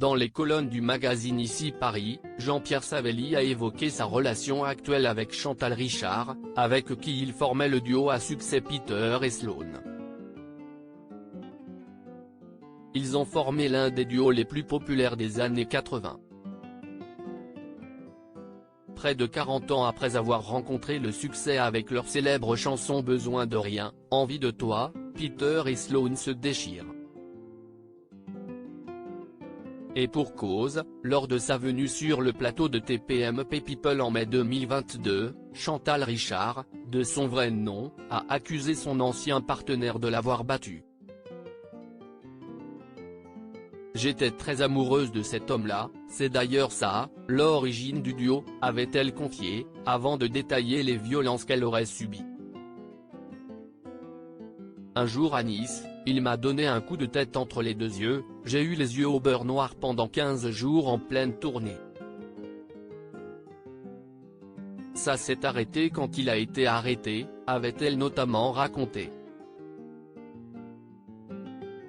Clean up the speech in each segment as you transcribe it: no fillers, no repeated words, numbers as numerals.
Dans les colonnes du magazine Ici Paris, Jean-Pierre Savelli a évoqué sa relation actuelle avec Chantal Richard, avec qui il formait le duo à succès Peter et Sloan. Ils ont formé l'un des duos les plus populaires des années 80. Près de 40 ans après avoir rencontré le succès avec leur célèbre chanson Besoin de rien, Envie de toi, Peter et Sloan se déchirent. Et pour cause, lors de sa venue sur le plateau de TPMP People en mai 2022, Chantal Richard, de son vrai nom, a accusé son ancien partenaire de l'avoir battue. J'étais très amoureuse de cet homme-là, c'est d'ailleurs ça, l'origine du duo, avait-elle confié, avant de détailler les violences qu'elle aurait subies. Un jour à Nice, il m'a donné un coup de tête entre les deux yeux, j'ai eu les yeux au beurre noir pendant 15 jours en pleine tournée. Ça s'est arrêté quand il a été arrêté, avait-elle notamment raconté.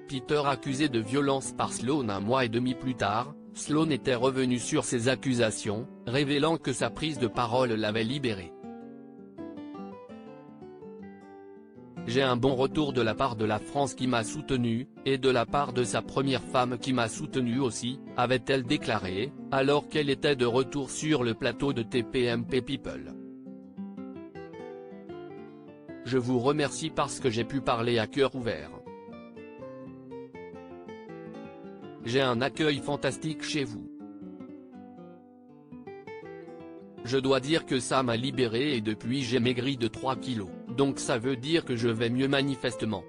Peter accusé de violence par Sloan un mois et demi plus tard, Sloan était revenu sur ses accusations, révélant que sa prise de parole l'avait libéré. J'ai un bon retour de la part de la France qui m'a soutenu, et de la part de sa première femme qui m'a soutenu aussi, avait-elle déclaré, alors qu'elle était de retour sur le plateau de TPMP People. Je vous remercie parce que j'ai pu parler à cœur ouvert. J'ai un accueil fantastique chez vous. Je dois dire que ça m'a libéré et depuis j'ai maigri de 3 kilos, donc ça veut dire que je vais mieux manifestement.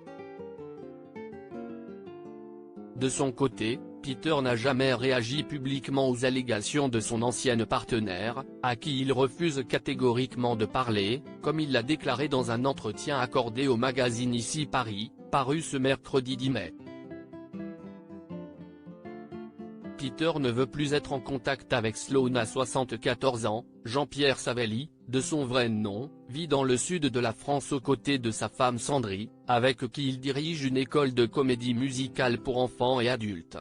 De son côté, Peter n'a jamais réagi publiquement aux allégations de son ancienne partenaire, à qui il refuse catégoriquement de parler, comme il l'a déclaré dans un entretien accordé au magazine Ici Paris, paru ce mercredi 10 mai. Peter ne veut plus être en contact avec Sloan à 74 ans, Jean-Pierre Savelli, de son vrai nom, vit dans le sud de la France aux côtés de sa femme Sandry, avec qui il dirige une école de comédie musicale pour enfants et adultes.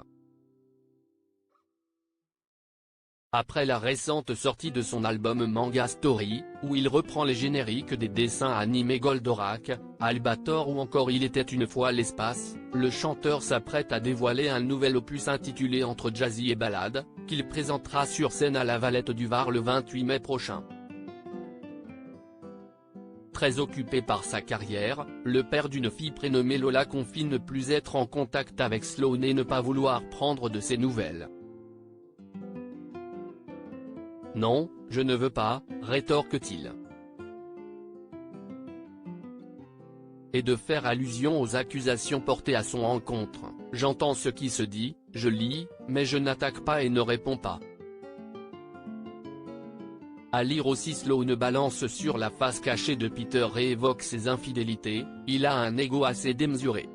Après la récente sortie de son album Manga Story, où il reprend les génériques des dessins animés Goldorak, Albator ou encore Il était une fois l'espace, le chanteur s'apprête à dévoiler un nouvel opus intitulé Entre Jazzy et Ballade, qu'il présentera sur scène à la Valette du Var le 28 mai prochain. Très occupé par sa carrière, le père d'une fille prénommée Lola confie ne plus être en contact avec Sloan et ne pas vouloir prendre de ses nouvelles. Non, je ne veux pas, rétorque-t-il. Et de faire allusion aux accusations portées à son encontre, j'entends ce qui se dit, je lis, mais je n'attaque pas et ne réponds pas. À lire aussi Sloan balance sur la face cachée de Peter et évoque ses infidélités, il a un ego assez démesuré.